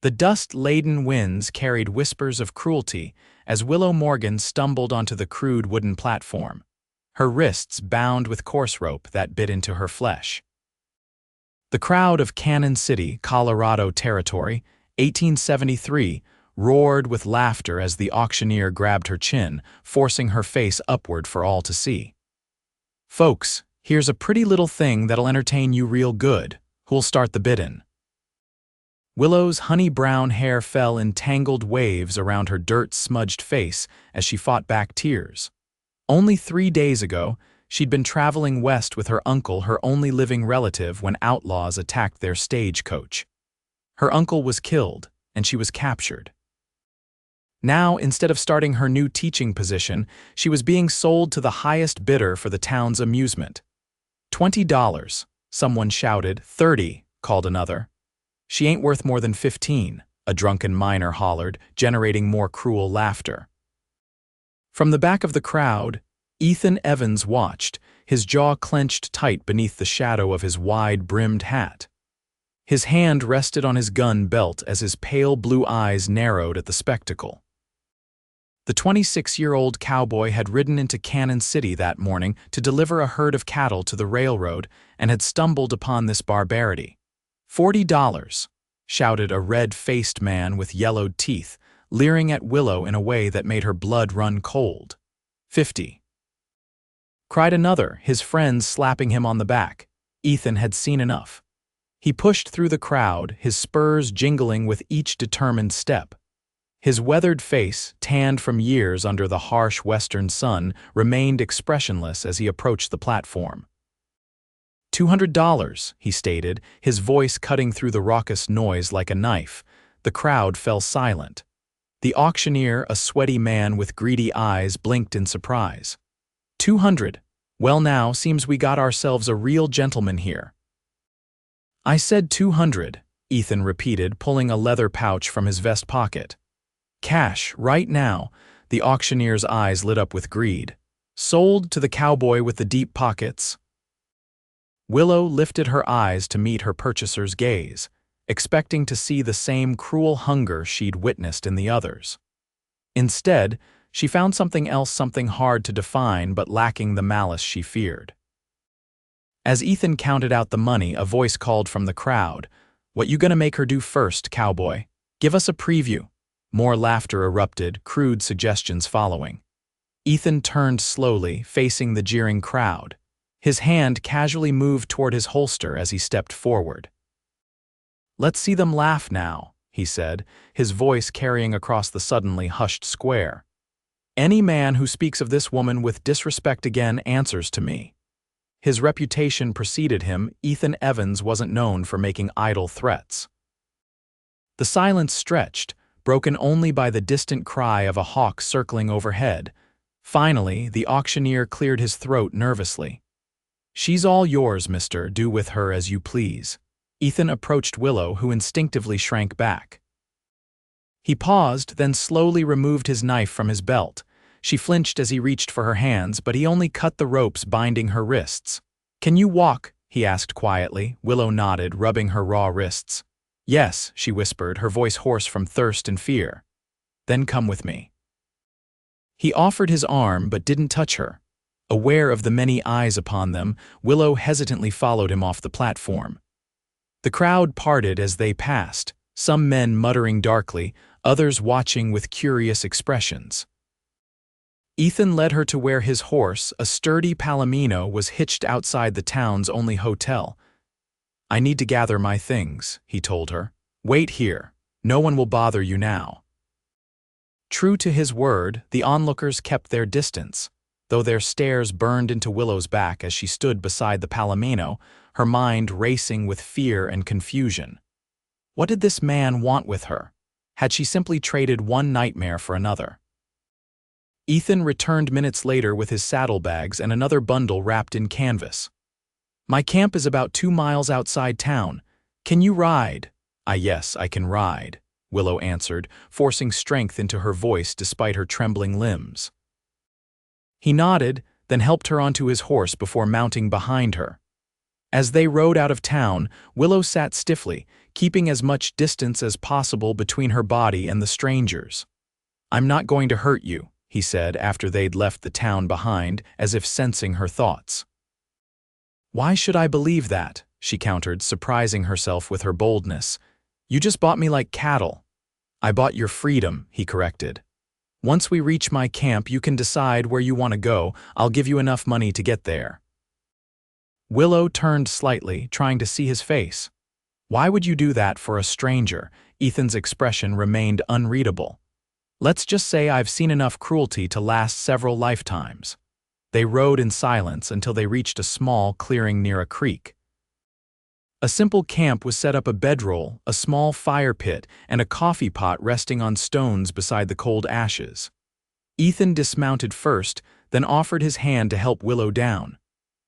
The dust-laden winds carried whispers of cruelty as Willow Morgan stumbled onto the crude wooden platform, her wrists bound with coarse rope that bit into her flesh. The crowd of Cannon City, Colorado territory, 1873, roared with laughter as the auctioneer grabbed her chin, forcing her face upward for all to see. "Folks, here's a pretty little thing that'll entertain you real good. Who'll start the biddin'?" Willow's honey-brown hair fell in tangled waves around her dirt-smudged face as she fought back tears. Only 3 days ago, she'd been traveling west with her uncle, her only living relative, when outlaws attacked their stagecoach. Her uncle was killed, and she was captured. Now, instead of starting her new teaching position, she was being sold to the highest bidder for the town's amusement. $20, someone shouted. "30, called another. "She ain't worth more than 15, a drunken miner hollered, generating more cruel laughter. From the back of the crowd, Ethan Evans watched, his jaw clenched tight beneath the shadow of his wide-brimmed hat. His hand rested on his gun belt as his pale blue eyes narrowed at the spectacle. The 26-year-old cowboy had ridden into Cannon City that morning to deliver a herd of cattle to the railroad and had stumbled upon this barbarity. $40, shouted a red-faced man with yellowed teeth, leering at Willow in a way that made her blood run cold. $50, cried another, his friends slapping him on the back. Ethan had seen enough. He pushed through the crowd, his spurs jingling with each determined step. His weathered face, tanned from years under the harsh western sun, remained expressionless as he approached the platform. $200, he stated, his voice cutting through the raucous noise like a knife. The crowd fell silent. The auctioneer, a sweaty man with greedy eyes, blinked in surprise. $200. Well, now, seems we got ourselves a real gentleman here. I said $200, Ethan repeated, pulling a leather pouch from his vest pocket. Cash, right now. The auctioneer's eyes lit up with greed. Sold to the cowboy with the deep pockets. Willow lifted her eyes to meet her purchaser's gaze, expecting to see the same cruel hunger she'd witnessed in the others. Instead, she found something else, something hard to define but lacking the malice she feared. As Ethan counted out the money, a voice called from the crowd, "What you gonna make her do first, cowboy? Give us a preview." More laughter erupted, crude suggestions following. Ethan turned slowly, facing the jeering crowd. His hand casually moved toward his holster as he stepped forward. "Let's see them laugh now," he said, his voice carrying across the suddenly hushed square. "Any man who speaks of this woman with disrespect again answers to me." His reputation preceded him. Ethan Evans wasn't known for making idle threats. The silence stretched, broken only by the distant cry of a hawk circling overhead. Finally, the auctioneer cleared his throat nervously. "She's all yours, mister. Do with her as you please." Ethan approached Willow, who instinctively shrank back. He paused, then slowly removed his knife from his belt. She flinched as he reached for her hands, but he only cut the ropes binding her wrists. "Can you walk?" he asked quietly. Willow nodded, rubbing her raw wrists. "Yes," she whispered, her voice hoarse from thirst and fear. "Then come with me." He offered his arm but didn't touch her. Aware of the many eyes upon them, Willow hesitantly followed him off the platform. The crowd parted as they passed, some men muttering darkly, others watching with curious expressions. Ethan led her to where his horse, a sturdy Palomino, was hitched outside the town's only hotel. "I need to gather my things," he told her. "Wait here. No one will bother you now." True to his word, the onlookers kept their distance, though their stares burned into Willow's back as she stood beside the Palomino, her mind racing with fear and confusion. What did this man want with her? Had she simply traded one nightmare for another? Ethan returned minutes later with his saddlebags and another bundle wrapped in canvas. "My camp is about 2 miles outside town. Can you ride?" Yes, I can ride," Willow answered, forcing strength into her voice despite her trembling limbs. He nodded, then helped her onto his horse before mounting behind her. As they rode out of town, Willow sat stiffly, keeping as much distance as possible between her body and the strangers. "I'm not going to hurt you," he said after they'd left the town behind, as if sensing her thoughts. "Why should I believe that?" she countered, surprising herself with her boldness. "You just bought me like cattle." "I bought your freedom," he corrected. "Once we reach my camp, you can decide where you want to go. I'll give you enough money to get there." Willow turned slightly, trying to see his face. "Why would you do that for a stranger?" Ethan's expression remained unreadable. "Let's just say I've seen enough cruelty to last several lifetimes." They rode in silence until they reached a small clearing near a creek. A simple camp was set up: a bedroll, a small fire pit, and a coffee pot resting on stones beside the cold ashes. Ethan dismounted first, then offered his hand to help Willow down.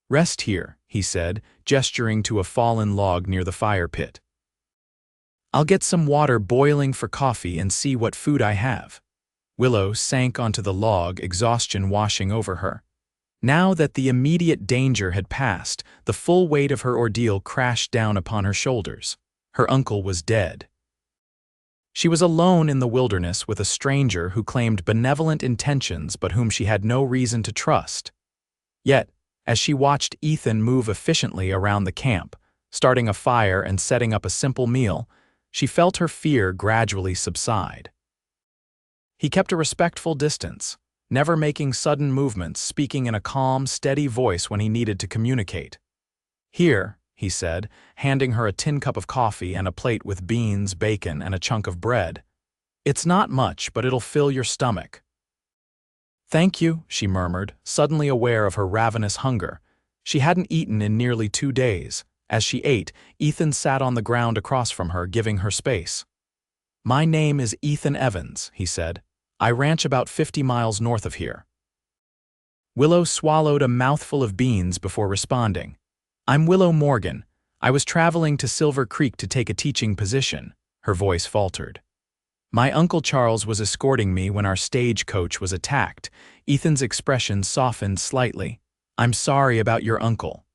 "Rest here," he said, gesturing to a fallen log near the fire pit. "I'll get some water boiling for coffee and see what food I have." Willow sank onto the log, exhaustion washing over her. Now that the immediate danger had passed, the full weight of her ordeal crashed down upon her shoulders. Her uncle was dead. She was alone in the wilderness with a stranger who claimed benevolent intentions but whom she had no reason to trust. Yet, as she watched Ethan move efficiently around the camp, starting a fire and setting up a simple meal, she felt her fear gradually subside. He kept a respectful distance, never making sudden movements, speaking in a calm, steady voice when he needed to communicate. "Here," he said, handing her a tin cup of coffee and a plate with beans, bacon, and a chunk of bread. "It's not much, but it'll fill your stomach." "Thank you," she murmured, suddenly aware of her ravenous hunger. She hadn't eaten in nearly 2 days. As she ate, Ethan sat on the ground across from her, giving her space. "My name is Ethan Evans," he said. "I ranch about 50 miles north of here." Willow swallowed a mouthful of beans before responding. "I'm Willow Morgan. I was traveling to Silver Creek to take a teaching position." Her voice faltered. "My Uncle Charles was escorting me when our stagecoach was attacked." Ethan's expression softened slightly. "I'm sorry about your uncle."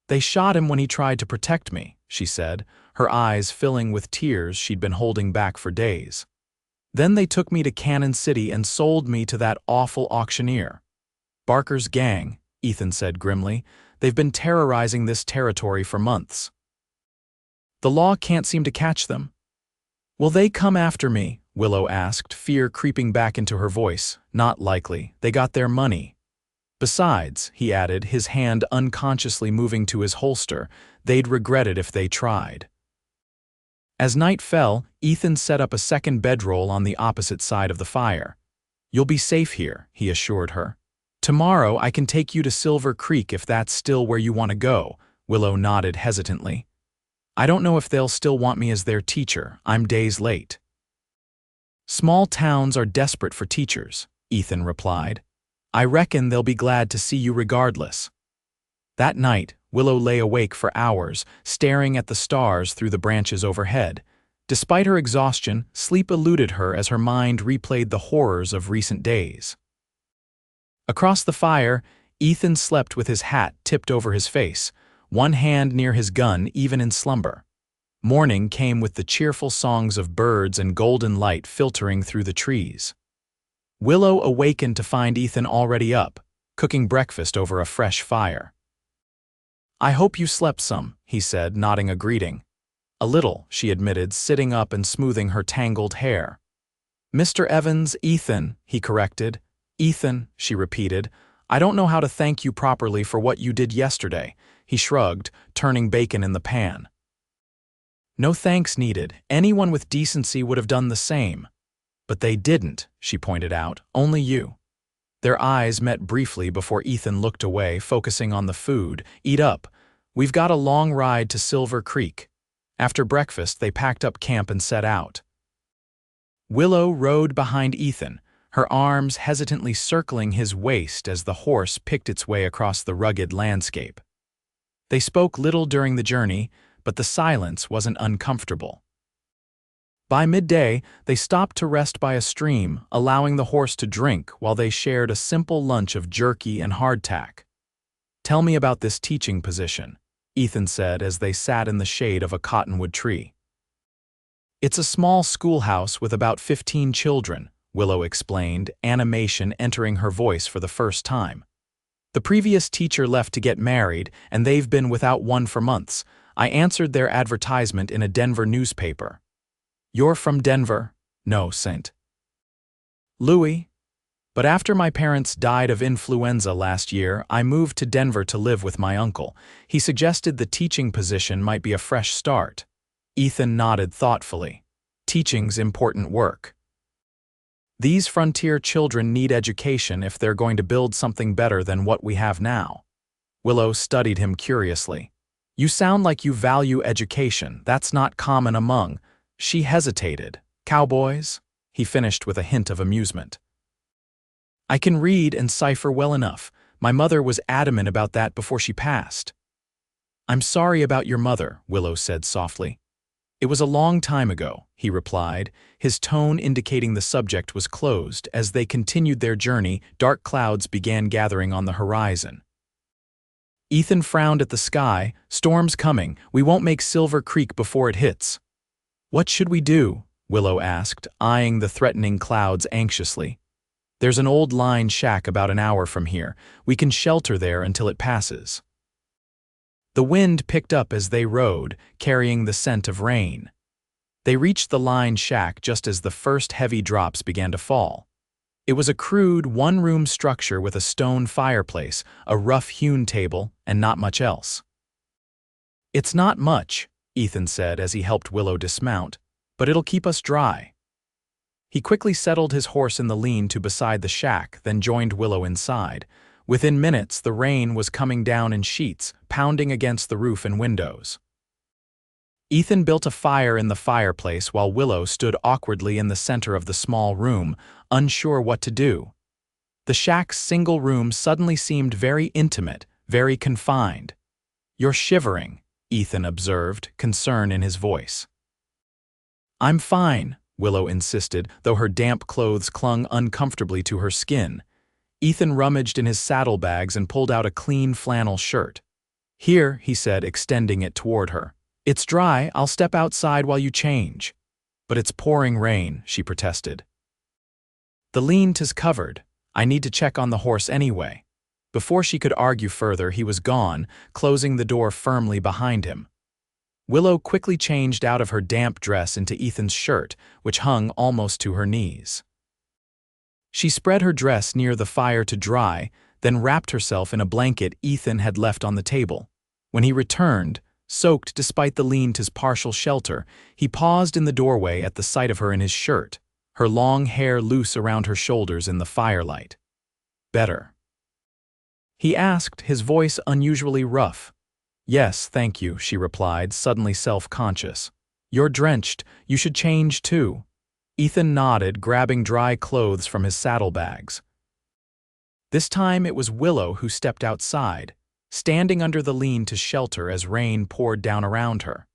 "They shot him when he tried to protect me," she said, her eyes filling with tears she'd been holding back for days. "Then they took me to Cannon City and sold me to that awful auctioneer." "Barker's gang," Ethan said grimly. "They've been terrorizing this territory for months." "The law can't seem to catch them." "Will they come after me?" Willow asked, fear creeping back into her voice. "Not likely. They got their money." "Besides," he added, his hand unconsciously moving to his holster, "they'd regret it if they tried." As night fell, Ethan set up a second bedroll on the opposite side of the fire. "You'll be safe here," he assured her. "Tomorrow I can take you to Silver Creek if that's still where you want to go." Willow nodded hesitantly. "I don't know if they'll still want me as their teacher. I'm days late." "Small towns are desperate for teachers," Ethan replied. "I reckon they'll be glad to see you regardless." That night, Willow lay awake for hours, staring at the stars through the branches overhead. Despite her exhaustion, sleep eluded her as her mind replayed the horrors of recent days. Across the fire, Ethan slept with his hat tipped over his face, one hand near his gun even in slumber. Morning came with the cheerful songs of birds and golden light filtering through the trees. Willow awakened to find Ethan already up, cooking breakfast over a fresh fire. "I hope you slept some," he said, nodding a greeting. "A little," she admitted, sitting up and smoothing her tangled hair. "Mr. Evans, Ethan," he corrected. "Ethan," she repeated. "I don't know how to thank you properly for what you did yesterday." He shrugged, turning bacon in the pan. "No thanks needed. Anyone with decency would have done the same." "But they didn't," she pointed out. "Only you." Their eyes met briefly before Ethan looked away, focusing on the food. "Eat up. We've got a long ride to Silver Creek." After breakfast, they packed up camp and set out. Willow rode behind Ethan, her arms hesitantly circling his waist as the horse picked its way across the rugged landscape. They spoke little during the journey, but the silence wasn't uncomfortable. By midday, they stopped to rest by a stream, allowing the horse to drink while they shared a simple lunch of jerky and hardtack. "Tell me about this teaching position." Ethan said as they sat in the shade of a cottonwood tree. It's a small schoolhouse with about 15 children, Willow explained, animation entering her voice for the first time. The previous teacher left to get married, and they've been without one for months. I answered their advertisement in a Denver newspaper. You're from Denver? No, St. Louis. But after my parents died of influenza last year, I moved to Denver to live with my uncle. He suggested the teaching position might be a fresh start. Ethan nodded thoughtfully. Teaching's important work. These frontier children need education if they're going to build something better than what we have now. Willow studied him curiously. You sound like you value education. That's not common among. She hesitated. Cowboys? He finished with a hint of amusement. I can read and cipher well enough. My mother was adamant about that before she passed. I'm sorry about your mother, Willow said softly. It was a long time ago, he replied, his tone indicating the subject was closed. As they continued their journey, dark clouds began gathering on the horizon. Ethan frowned at the sky. Storm's coming. We won't make Silver Creek before it hits. What should we do? Willow asked, eyeing the threatening clouds anxiously. There's an old line shack about an hour from here. We can shelter there until it passes. The wind picked up as they rode, carrying the scent of rain. They reached the line shack just as the first heavy drops began to fall. It was a crude, one-room structure with a stone fireplace, a rough-hewn table, and not much else. It's not much, Ethan said as he helped Willow dismount, but it'll keep us dry. He quickly settled his horse in the lean-to beside the shack, then joined Willow inside. Within minutes, the rain was coming down in sheets, pounding against the roof and windows. Ethan built a fire in the fireplace while Willow stood awkwardly in the center of the small room, unsure what to do. The shack's single room suddenly seemed very intimate, very confined. You're shivering, Ethan observed, concern in his voice. I'm fine, Willow insisted, though her damp clothes clung uncomfortably to her skin. Ethan rummaged in his saddlebags and pulled out a clean flannel shirt. Here, he said, extending it toward her. It's dry, I'll step outside while you change. But it's pouring rain, she protested. The lean-to's covered. I need to check on the horse anyway. Before she could argue further, he was gone, closing the door firmly behind him. Willow quickly changed out of her damp dress into Ethan's shirt, which hung almost to her knees. She spread her dress near the fire to dry, then wrapped herself in a blanket Ethan had left on the table. When he returned, soaked despite the lean-to's partial shelter, he paused in the doorway at the sight of her in his shirt, her long hair loose around her shoulders in the firelight. Better? He asked, his voice unusually rough. Yes, thank you, she replied, suddenly self-conscious. You're drenched. You should change too. Ethan nodded, grabbing dry clothes from his saddlebags. This time it was Willow who stepped outside, standing under the lean-to shelter as rain poured down around her.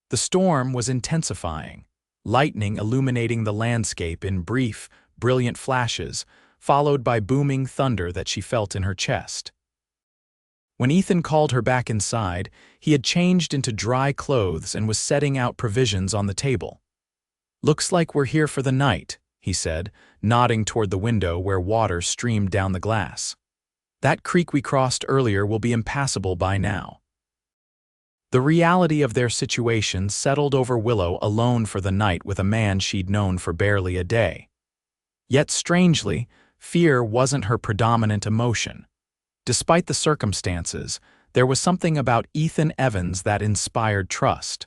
The storm was intensifying, lightning illuminating the landscape in brief, brilliant flashes, followed by booming thunder that she felt in her chest. When Ethan called her back inside, he had changed into dry clothes and was setting out provisions on the table. Looks like we're here for the night, he said, nodding toward the window where water streamed down the glass. That creek we crossed earlier will be impassable by now. The reality of their situation settled over Willow alone for the night with a man she'd known for barely a day. Yet strangely, fear wasn't her predominant emotion. Despite the circumstances, there was something about Ethan Evans that inspired trust.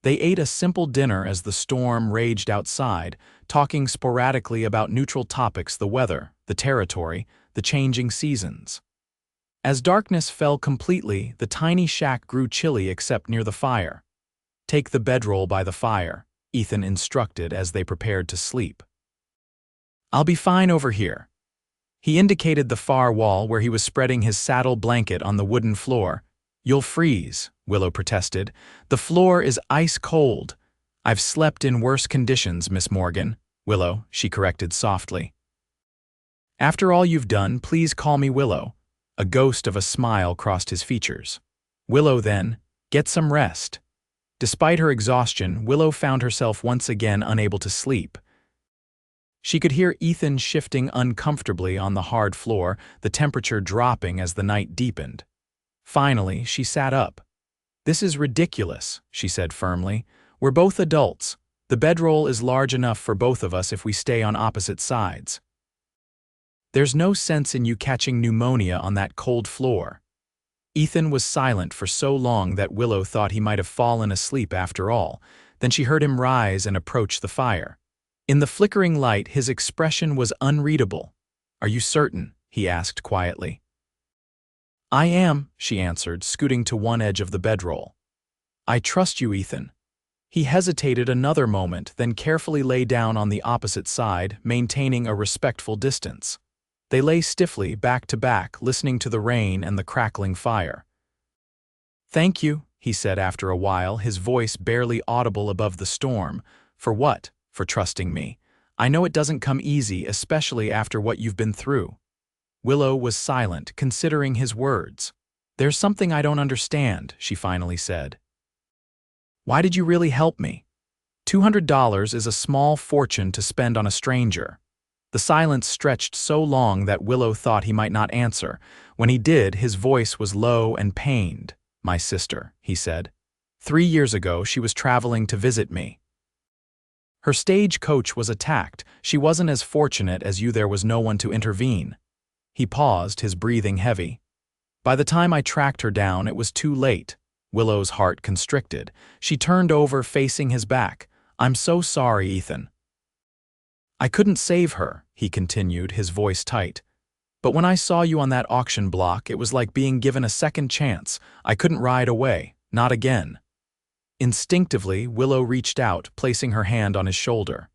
They ate a simple dinner as the storm raged outside, talking sporadically about neutral topics: the weather, the territory, the changing seasons. As darkness fell completely, the tiny shack grew chilly except near the fire. Take the bedroll by the fire, Ethan instructed as they prepared to sleep. I'll be fine over here. He indicated the far wall where he was spreading his saddle blanket on the wooden floor. You'll freeze, Willow protested. The floor is ice cold. I've slept in worse conditions, Miss Morgan. Willow, she corrected softly. After all you've done, please call me Willow. A ghost of a smile crossed his features. Willow then, get some rest. Despite her exhaustion, Willow found herself once again unable to sleep. She could hear Ethan shifting uncomfortably on the hard floor, the temperature dropping as the night deepened. Finally, she sat up. "This is ridiculous," she said firmly. "We're both adults. The bedroll is large enough for both of us if we stay on opposite sides. There's no sense in you catching pneumonia on that cold floor." Ethan was silent for so long that Willow thought he might have fallen asleep after all. Then she heard him rise and approach the fire. In the flickering light, his expression was unreadable. "Are you certain?" he asked quietly. "I am," she answered, scooting to one edge of the bedroll. "I trust you, Ethan." He hesitated another moment, then carefully lay down on the opposite side, maintaining a respectful distance. They lay stiffly, back to back, listening to the rain and the crackling fire. "Thank you," he said after a while, his voice barely audible above the storm. "For what? For trusting me. I know it doesn't come easy, especially after what you've been through." Willow was silent, considering his words. "There's something I don't understand," she finally said. "Why did you really help me? $200 is a small fortune to spend on a stranger." The silence stretched so long that Willow thought he might not answer. When he did, his voice was low and pained. "My sister," he said. 3 years ago, she was traveling to visit me. Her stage coach was attacked. She wasn't as fortunate as you. There was no one to intervene." He paused, his breathing heavy. "By the time I tracked her down, it was too late." Willow's heart constricted. She turned over, facing his back. "I'm so sorry, Ethan." "I couldn't save her," he continued, his voice tight. "But when I saw you on that auction block, it was like being given a second chance. I couldn't ride away. Not again." Instinctively, Willow reached out, placing her hand on his shoulder.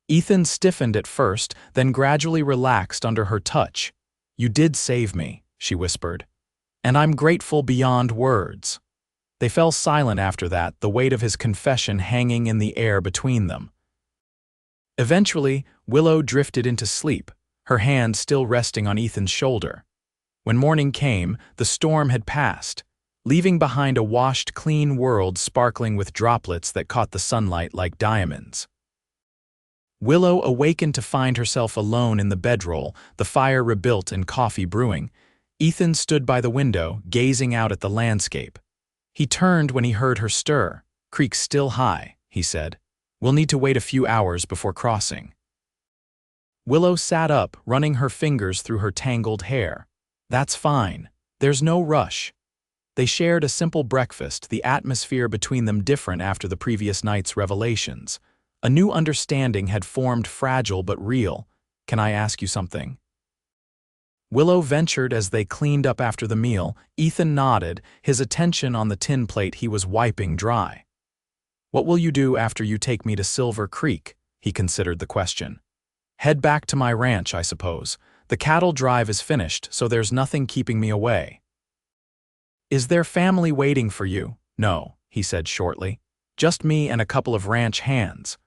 Ethan stiffened at first, then gradually relaxed under her touch. "You did save me," she whispered. "And I'm grateful beyond words." They fell silent after that, the weight of his confession hanging in the air between them. Eventually, Willow drifted into sleep, her hand still resting on Ethan's shoulder. When morning came, the storm had passed, leaving behind a washed, clean world sparkling with droplets that caught the sunlight like diamonds. Willow awakened to find herself alone in the bedroll, the fire rebuilt and coffee brewing. Ethan stood by the window, gazing out at the landscape. He turned when he heard her stir. "Creek's still high," he said. "We'll need to wait a few hours before crossing." Willow sat up, running her fingers through her tangled hair. "That's fine. There's no rush." They shared a simple breakfast, the atmosphere between them different after the previous night's revelations. A new understanding had formed, fragile but real. "Can I ask you something?" Willow ventured as they cleaned up after the meal. Ethan nodded, his attention on the tin plate he was wiping dry. "What will you do after you take me to Silver Creek?" He considered the question. "Head back to my ranch, I suppose. The cattle drive is finished, so there's nothing keeping me away." "Is there family waiting for you?" "No," he said shortly. "Just me and a couple of ranch hands."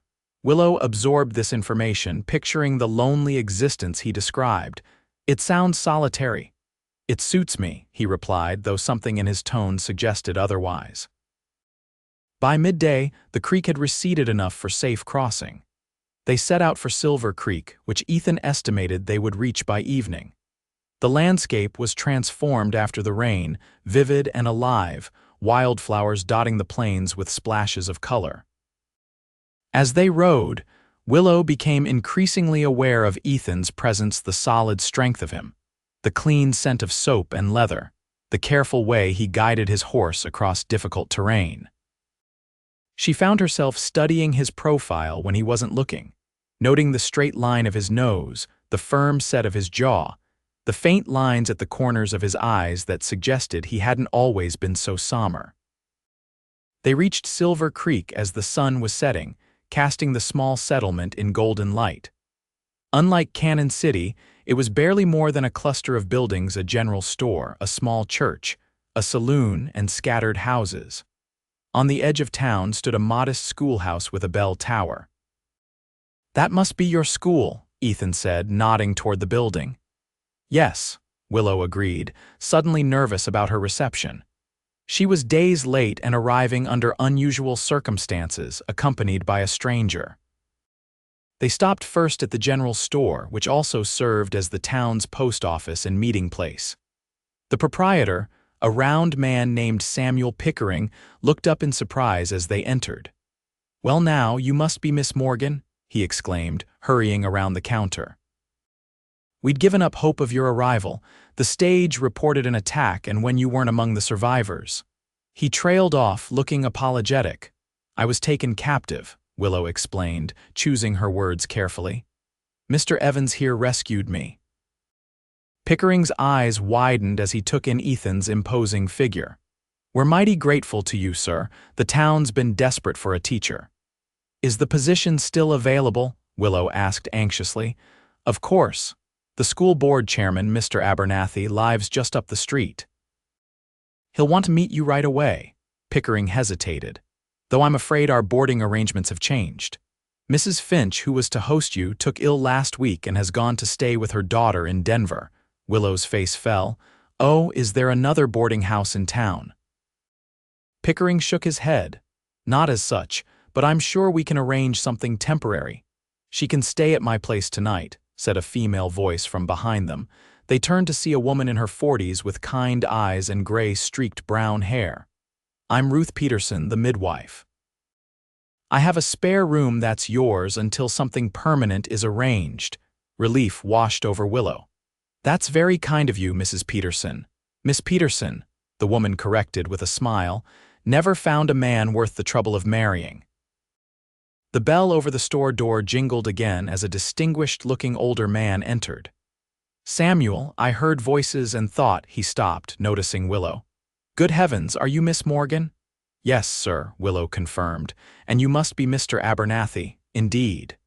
Willow absorbed this information, picturing the lonely existence he described. "It sounds solitary." "It suits me," he replied, though something in his tone suggested otherwise. By midday, the creek had receded enough for safe crossing. They set out for Silver Creek, which Ethan estimated they would reach by evening. The landscape was transformed after the rain, vivid and alive, wildflowers dotting the plains with splashes of color. As they rode, Willow became increasingly aware of Ethan's presence, the solid strength of him, the clean scent of soap and leather, the careful way he guided his horse across difficult terrain. She found herself studying his profile when he wasn't looking, noting the straight line of his nose, the firm set of his jaw, the faint lines at the corners of his eyes that suggested he hadn't always been so somber. They reached Silver Creek as the sun was setting, casting the small settlement in golden light. Unlike Cannon City, it was barely more than a cluster of buildings, a general store, a small church, a saloon, and scattered houses. On the edge of town stood a modest schoolhouse with a bell tower. "That must be your school," Ethan said, nodding toward the building. "Yes," Willow agreed, suddenly nervous about her reception. She was days late and arriving under unusual circumstances, accompanied by a stranger. They stopped first at the general store, which also served as the town's post office and meeting place. The proprietor, a round man named Samuel Pickering, looked up in surprise as they entered. "Well now, you must be Miss Morgan," he exclaimed, hurrying around the counter. "We'd given up hope of your arrival. The stage reported an attack and when you weren't among the survivors." He trailed off, looking apologetic. "I was taken captive," Willow explained, choosing her words carefully. "Mr. Evans here rescued me." Pickering's eyes widened as he took in Ethan's imposing figure. "We're mighty grateful to you, sir. The town's been desperate for a teacher." "Is the position still available?" Willow asked anxiously. "Of course. The school board chairman, Mr. Abernathy, lives just up the street. He'll want to meet you right away." Pickering hesitated. "Though I'm afraid our boarding arrangements have changed. Mrs. Finch, who was to host you, took ill last week and has gone to stay with her daughter in Denver." Willow's face fell. "Oh, is there another boarding house in town?" Pickering shook his head. "Not as such, but I'm sure we can arrange something temporary." "She can stay at my place tonight," said a female voice from behind them. They turned to see a woman in her 40s with kind eyes and gray streaked brown hair. "I'm Ruth Peterson, the midwife." "I have a spare room that's yours until something permanent is arranged." Relief washed over Willow. "That's very kind of you, Mrs. Peterson." "Miss Peterson," the woman corrected with a smile, "never found a man worth the trouble of marrying." The bell over the store door jingled again as a distinguished-looking older man entered. "Samuel, I heard voices and thought," he stopped, noticing Willow. "Good heavens, are you Miss Morgan?" "Yes, sir," Willow confirmed. "And you must be Mr. Abernathy." "Indeed."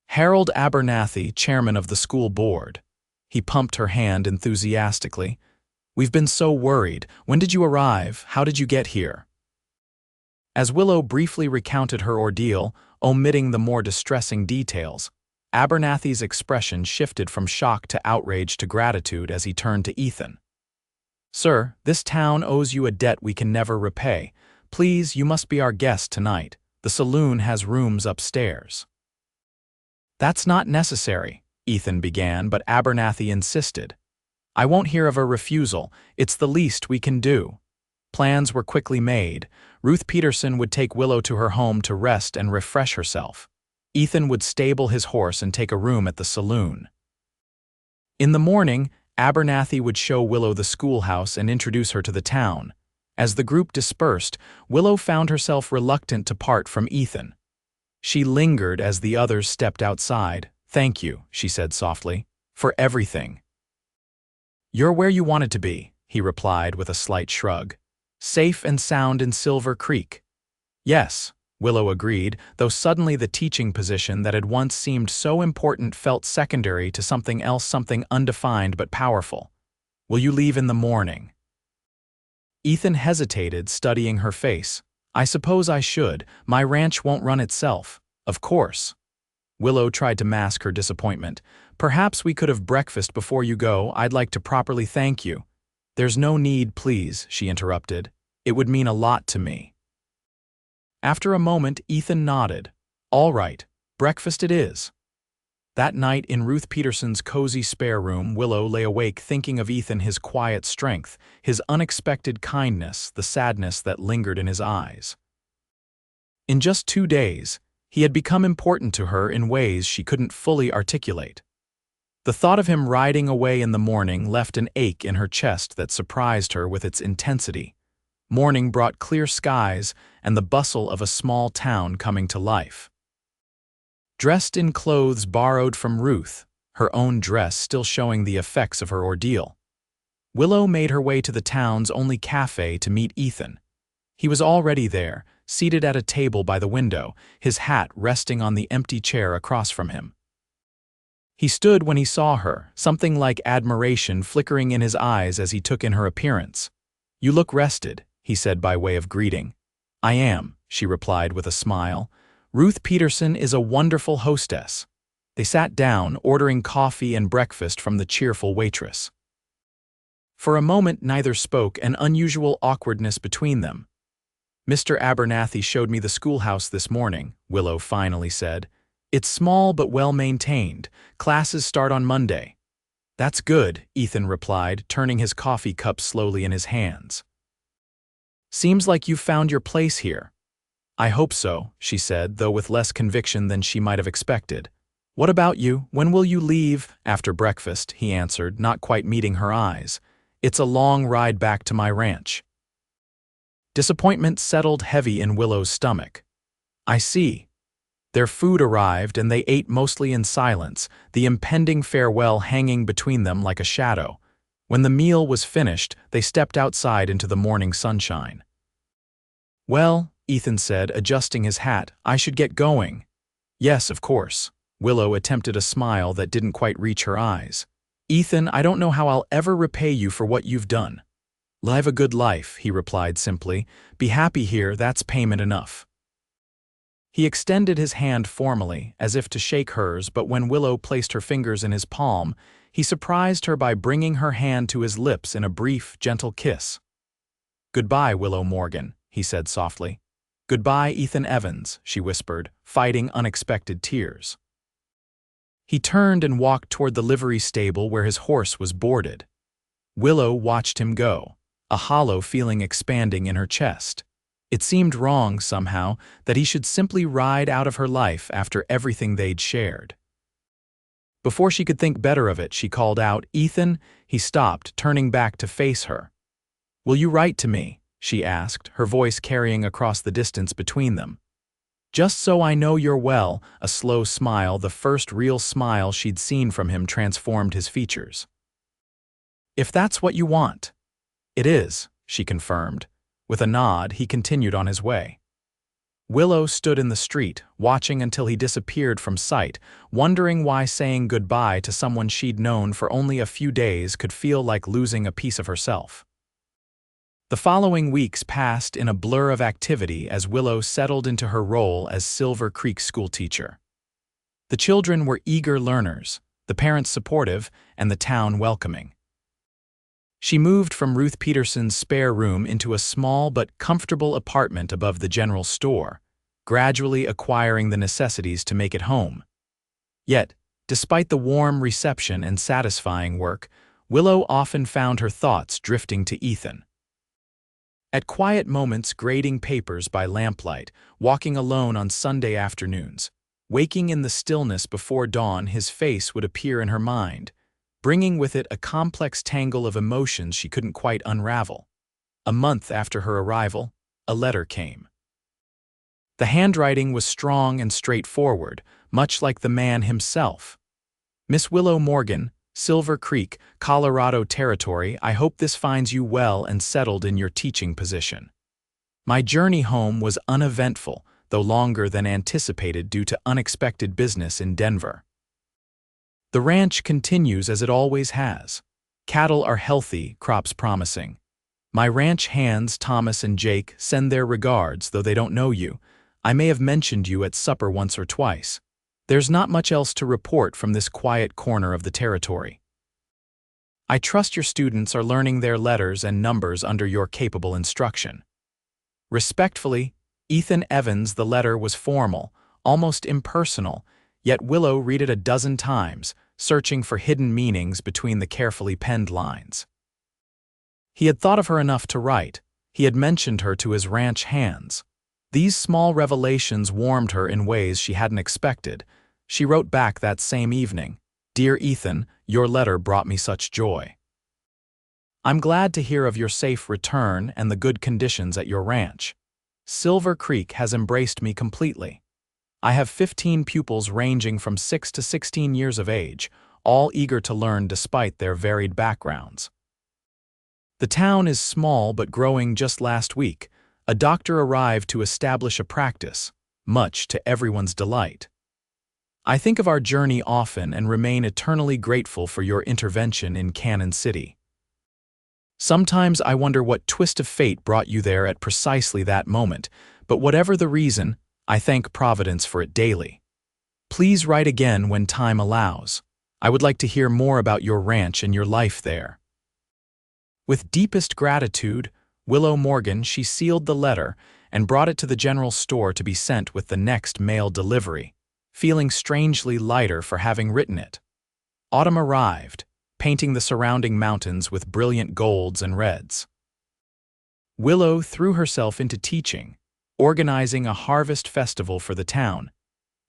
"Harold Abernathy, chairman of the school board." He pumped her hand enthusiastically. "We've been so worried. When did you arrive? How did you get here?" As Willow briefly recounted her ordeal, omitting the more distressing details, Abernathy's expression shifted from shock to outrage to gratitude as he turned to Ethan. "Sir, this town owes you a debt we can never repay. Please, you must be our guest tonight. The saloon has rooms upstairs." "That's not necessary," Ethan began, but Abernathy insisted. "I won't hear of a refusal. It's the least we can do." Plans were quickly made. Ruth Peterson would take Willow to her home to rest and refresh herself. Ethan would stable his horse and take a room at the saloon. In the morning, Abernathy would show Willow the schoolhouse and introduce her to the town. As the group dispersed, Willow found herself reluctant to part from Ethan. She lingered as the others stepped outside. "Thank you," she said softly, "for everything." "You're where you wanted to be," he replied with a slight shrug. "Safe and sound in Silver Creek." "Yes," Willow agreed, though suddenly the teaching position that had once seemed so important felt secondary to something else, something undefined but powerful. "Will you leave in the morning?" Ethan hesitated, studying her face. "I suppose I should. My ranch won't run itself." "Of course." Willow tried to mask her disappointment. "Perhaps we could have breakfast before you go. I'd like to properly thank you." "There's no need, please," she interrupted. "It would mean a lot to me." After a moment, Ethan nodded. "All right, breakfast it is." That night in Ruth Peterson's cozy spare room, Willow lay awake thinking of Ethan, his quiet strength, his unexpected kindness, the sadness that lingered in his eyes. In just 2 days, he had become important to her in ways she couldn't fully articulate. The thought of him riding away in the morning left an ache in her chest that surprised her with its intensity. Morning brought clear skies and the bustle of a small town coming to life. Dressed in clothes borrowed from Ruth, her own dress still showing the effects of her ordeal, Willow made her way to the town's only cafe to meet Ethan. He was already there, seated at a table by the window, his hat resting on the empty chair across from him. He stood when he saw her, something like admiration flickering in his eyes as he took in her appearance. "You look rested," he said by way of greeting. "I am," she replied with a smile. "Ruth Peterson is a wonderful hostess." They sat down, ordering coffee and breakfast from the cheerful waitress. For a moment neither spoke, an unusual awkwardness between them. "Mr. Abernathy showed me the schoolhouse this morning," Willow finally said. "It's small but well-maintained. Classes start on Monday." "That's good," Ethan replied, turning his coffee cup slowly in his hands. "Seems like you've found your place here." "I hope so," she said, though with less conviction than she might have expected. "What about you? When will you leave?" "After breakfast," he answered, not quite meeting her eyes. "It's a long ride back to my ranch." Disappointment settled heavy in Willow's stomach. "I see." Their food arrived, and they ate mostly in silence, the impending farewell hanging between them like a shadow. When the meal was finished, they stepped outside into the morning sunshine. "Well," Ethan said, adjusting his hat, "I should get going." "Yes, of course." Willow attempted a smile that didn't quite reach her eyes. "Ethan, I don't know how I'll ever repay you for what you've done." "Live a good life," he replied simply. "Be happy here, that's payment enough." He extended his hand formally, as if to shake hers, but when Willow placed her fingers in his palm, he surprised her by bringing her hand to his lips in a brief, gentle kiss. "Goodbye, Willow Morgan," he said softly. "Goodbye, Ethan Evans," she whispered, fighting unexpected tears. He turned and walked toward the livery stable where his horse was boarded. Willow watched him go, a hollow feeling expanding in her chest. It seemed wrong, somehow, that he should simply ride out of her life after everything they'd shared. Before she could think better of it, she called out, "Ethan." He stopped, turning back to face her. "Will you write to me?" she asked, her voice carrying across the distance between them. "Just so I know you're well." A slow smile, the first real smile she'd seen from him, transformed his features. "If that's what you want." "It is," she confirmed. With a nod, he continued on his way. Willow stood in the street, watching until he disappeared from sight, wondering why saying goodbye to someone she'd known for only a few days could feel like losing a piece of herself. The following weeks passed in a blur of activity as Willow settled into her role as Silver Creek schoolteacher. The children were eager learners, the parents supportive, and the town welcoming. She moved from Ruth Peterson's spare room into a small but comfortable apartment above the general store, gradually acquiring the necessities to make it home. Yet, despite the warm reception and satisfying work, Willow often found her thoughts drifting to Ethan. At quiet moments, grading papers by lamplight, walking alone on Sunday afternoons, waking in the stillness before dawn, his face would appear in her mind, bringing with it a complex tangle of emotions she couldn't quite unravel. A month after her arrival, a letter came. The handwriting was strong and straightforward, much like the man himself. "Miss Willow Morgan, Silver Creek, Colorado Territory, I hope this finds you well and settled in your teaching position. My journey home was uneventful, though longer than anticipated due to unexpected business in Denver. The ranch continues as it always has. Cattle are healthy, crops promising. My ranch hands, Thomas and Jake, send their regards, though they don't know you. I may have mentioned you at supper once or twice. There's not much else to report from this quiet corner of the territory. I trust your students are learning their letters and numbers under your capable instruction. Respectfully, Ethan Evans." The letter was formal, almost impersonal, yet Willow read it a dozen times, searching for hidden meanings between the carefully penned lines. He had thought of her enough to write. He had mentioned her to his ranch hands. These small revelations warmed her in ways she hadn't expected. She wrote back that same evening, "Dear Ethan, your letter brought me such joy. I'm glad to hear of your safe return and the good conditions at your ranch. Silver Creek has embraced me completely. I have 15 pupils ranging from 6 to 16 years of age, all eager to learn despite their varied backgrounds. The town is small but growing. Just last week, a doctor arrived to establish a practice, much to everyone's delight. I think of our journey often and remain eternally grateful for your intervention in Cannon City. Sometimes I wonder what twist of fate brought you there at precisely that moment, but whatever the reason, I thank Providence for it daily. Please write again when time allows. I would like to hear more about your ranch and your life there." With deepest gratitude, Willow Morgan, she sealed the letter and brought it to the general store to be sent with the next mail delivery, feeling strangely lighter for having written it. Autumn arrived, painting the surrounding mountains with brilliant golds and reds. Willow threw herself into teaching, organizing a harvest festival for the town,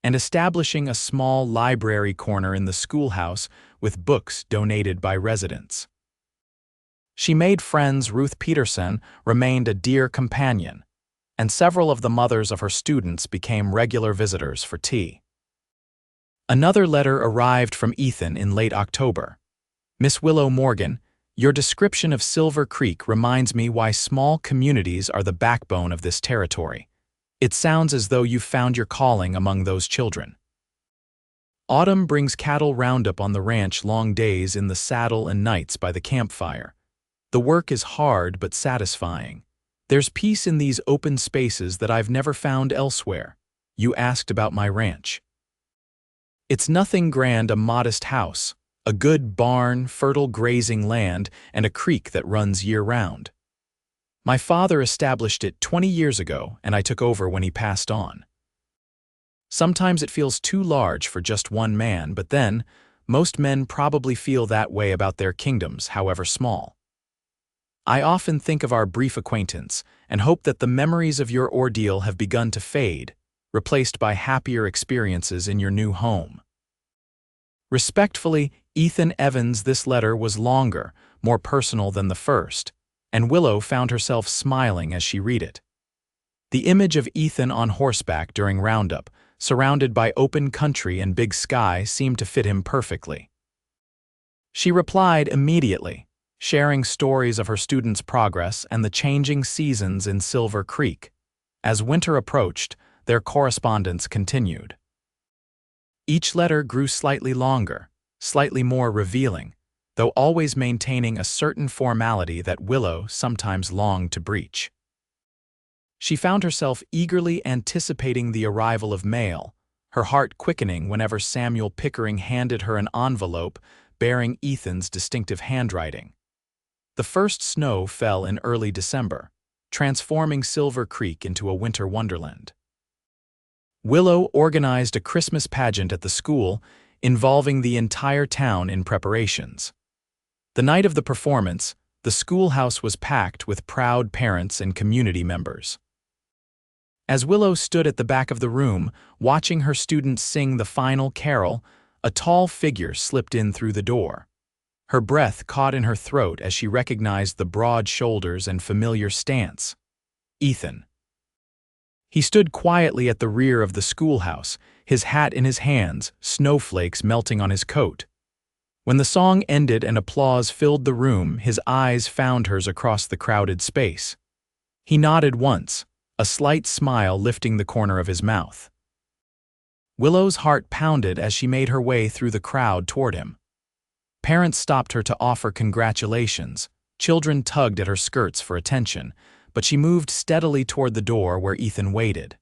and establishing a small library corner in the schoolhouse with books donated by residents. She made friends. Ruth Peterson remained a dear companion, and several of the mothers of her students became regular visitors for tea. Another letter arrived from Ethan in late October. Miss Willow Morgan, your description of Silver Creek reminds me why small communities are the backbone of this territory. It sounds as though you've found your calling among those children. Autumn brings cattle roundup on the ranch, long days in the saddle and nights by the campfire. The work is hard but satisfying. There's peace in these open spaces that I've never found elsewhere. You asked about my ranch. It's nothing grand, a modest house, a good barn, fertile grazing land, and a creek that runs year-round. My father established it 20 years ago, and I took over when he passed on. Sometimes it feels too large for just one man, but then, most men probably feel that way about their kingdoms, however small. I often think of our brief acquaintance and hope that the memories of your ordeal have begun to fade, replaced by happier experiences in your new home. Respectfully, Ethan Evans. This letter was longer, more personal than the first, and Willow found herself smiling as she read it. The image of Ethan on horseback during roundup, surrounded by open country and big sky, seemed to fit him perfectly. She replied immediately, sharing stories of her students' progress and the changing seasons in Silver Creek. As winter approached, their correspondence continued. Each letter grew slightly longer, slightly more revealing, though always maintaining a certain formality that Willow sometimes longed to breach. She found herself eagerly anticipating the arrival of mail, her heart quickening whenever Samuel Pickering handed her an envelope bearing Ethan's distinctive handwriting. The first snow fell in early December, transforming Silver Creek into a winter wonderland. Willow organized a Christmas pageant at the school, involving the entire town in preparations. The night of the performance, the schoolhouse was packed with proud parents and community members. As Willow stood at the back of the room, watching her students sing the final carol, a tall figure slipped in through the door. Her breath caught in her throat as she recognized the broad shoulders and familiar stance. Ethan. He stood quietly at the rear of the schoolhouse, his hat in his hands, snowflakes melting on his coat. When the song ended and applause filled the room, his eyes found hers across the crowded space. He nodded once, a slight smile lifting the corner of his mouth. Willow's heart pounded as she made her way through the crowd toward him. Parents stopped her to offer congratulations. Children tugged at her skirts for attention, but she moved steadily toward the door where Ethan waited.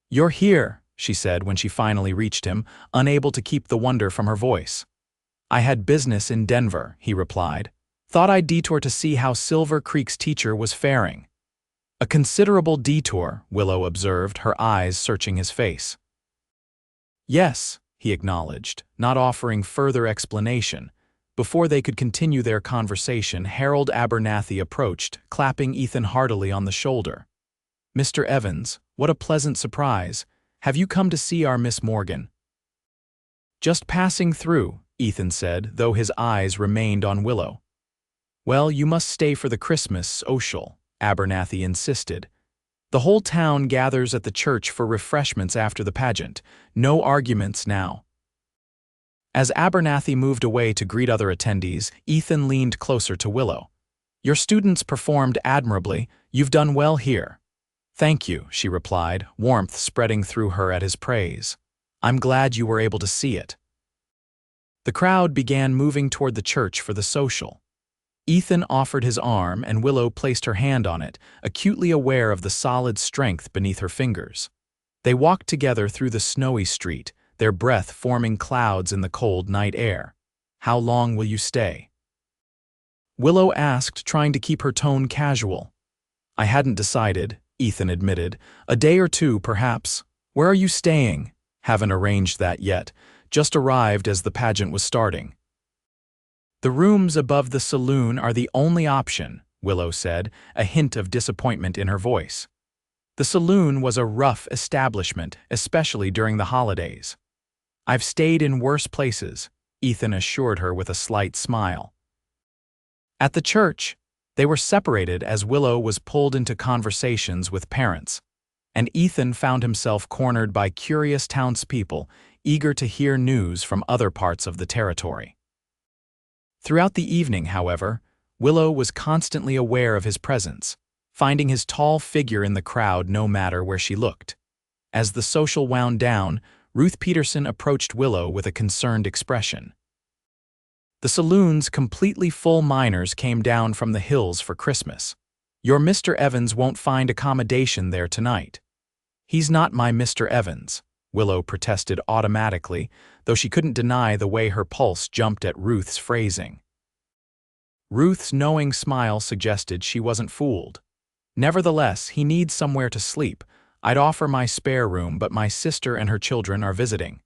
"You're here," she said when she finally reached him, unable to keep the wonder from her voice. "I had business in Denver," he replied. "Thought I'd detour to see how Silver Creek's teacher was faring." "A considerable detour," Willow observed, her eyes searching his face. "Yes," he acknowledged, not offering further explanation. Before they could continue their conversation, Harold Abernathy approached, clapping Ethan heartily on the shoulder. "Mr. Evans, what a pleasant surprise. Have you come to see our Miss Morgan?" "Just passing through," Ethan said, though his eyes remained on Willow. "Well, you must stay for the Christmas social," Abernathy insisted. "The whole town gathers at the church for refreshments after the pageant. No arguments now." As Abernathy moved away to greet other attendees, Ethan leaned closer to Willow. "Your students performed admirably. You've done well here." "Thank you," she replied, warmth spreading through her at his praise. "I'm glad you were able to see it." The crowd began moving toward the church for the social. Ethan offered his arm and Willow placed her hand on it, acutely aware of the solid strength beneath her fingers. They walked together through the snowy street, their breath forming clouds in the cold night air. "How long will you stay?" Willow asked, trying to keep her tone casual. I hadn't decided, Ethan admitted. A day or two, perhaps. Where are you staying? Haven't arranged that yet. Just arrived as the pageant was starting. The rooms above the saloon are the only option, Willow said, a hint of disappointment in her voice. The saloon was a rough establishment, especially during the holidays. I've stayed in worse places, Ethan assured her with a slight smile. At the church, they were separated as Willow was pulled into conversations with parents, and Ethan found himself cornered by curious townspeople eager to hear news from other parts of the territory. Throughout the evening, however, Willow was constantly aware of his presence, finding his tall figure in the crowd no matter where she looked. As the social wound down, Ruth Peterson approached Willow with a concerned expression. The saloon's completely full miners came down from the hills for Christmas. Your Mr. Evans won't find accommodation there tonight. He's not my Mr. Evans, Willow protested automatically, though she couldn't deny the way her pulse jumped at Ruth's phrasing. Ruth's knowing smile suggested she wasn't fooled. Nevertheless, he needs somewhere to sleep. I'd offer my spare room, but my sister and her children are visiting.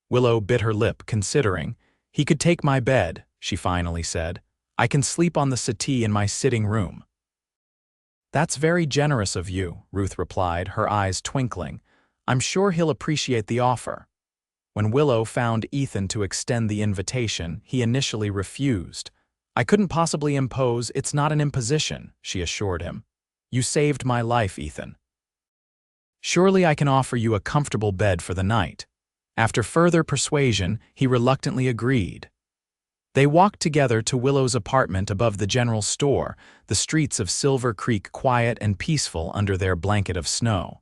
Willow bit her lip, considering. He could take my bed, she finally said. I can sleep on the settee in my sitting room. That's very generous of you, Ruth replied, her eyes twinkling. I'm sure he'll appreciate the offer. When Willow found Ethan to extend the invitation, he initially refused. I couldn't possibly impose, it's not an imposition, she assured him. You saved my life, Ethan. Surely I can offer you a comfortable bed for the night. After further persuasion, he reluctantly agreed. They walked together to Willow's apartment above the general store, the streets of Silver Creek quiet and peaceful under their blanket of snow.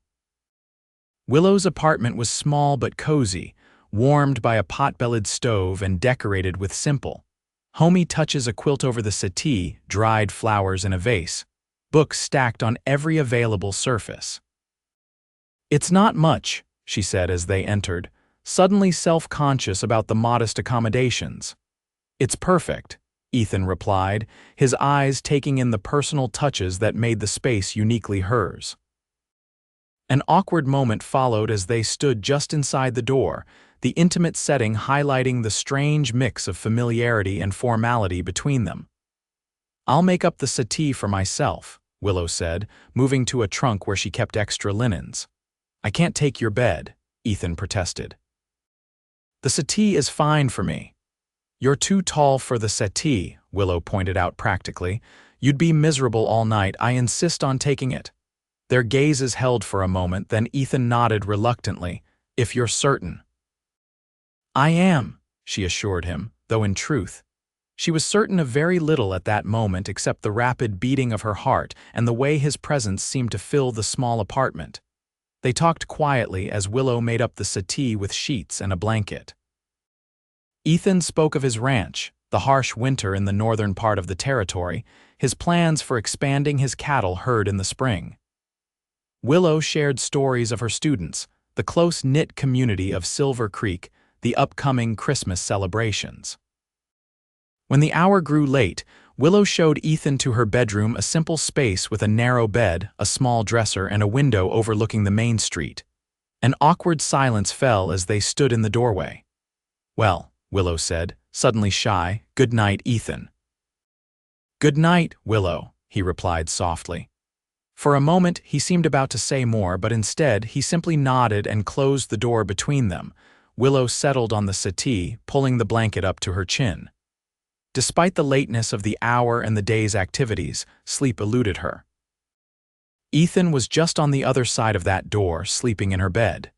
Willow's apartment was small but cozy, warmed by a pot-bellied stove and decorated with simple, homey touches: a quilt over the settee, dried flowers in a vase, books stacked on every available surface. It's not much, she said as they entered, suddenly self-conscious about the modest accommodations. It's perfect, Ethan replied, his eyes taking in the personal touches that made the space uniquely hers. An awkward moment followed as they stood just inside the door, the intimate setting highlighting the strange mix of familiarity and formality between them. I'll make up the settee for myself, Willow said, moving to a trunk where she kept extra linens. I can't take your bed, Ethan protested. The settee is fine for me. You're too tall for the settee, Willow pointed out practically. You'd be miserable all night. I insist on taking it. Their gazes held for a moment, then Ethan nodded reluctantly. If you're certain. I am, she assured him, though in truth, she was certain of very little at that moment except the rapid beating of her heart and the way his presence seemed to fill the small apartment. They talked quietly as Willow made up the settee with sheets and a blanket. Ethan spoke of his ranch, the harsh winter in the northern part of the territory, his plans for expanding his cattle herd in the spring. Willow shared stories of her students, the close-knit community of Silver Creek, the upcoming Christmas celebrations. When the hour grew late, Willow showed Ethan to her bedroom, a simple space with a narrow bed, a small dresser, and a window overlooking the main street. An awkward silence fell as they stood in the doorway. Well, Willow said, suddenly shy, good night, Ethan. Good night, Willow, he replied softly. For a moment, he seemed about to say more, but instead, he simply nodded and closed the door between them. Willow settled on the settee, pulling the blanket up to her chin. Despite the lateness of the hour and the day's activities, sleep eluded her. Ethan was just on the other side of that door, sleeping in her bed.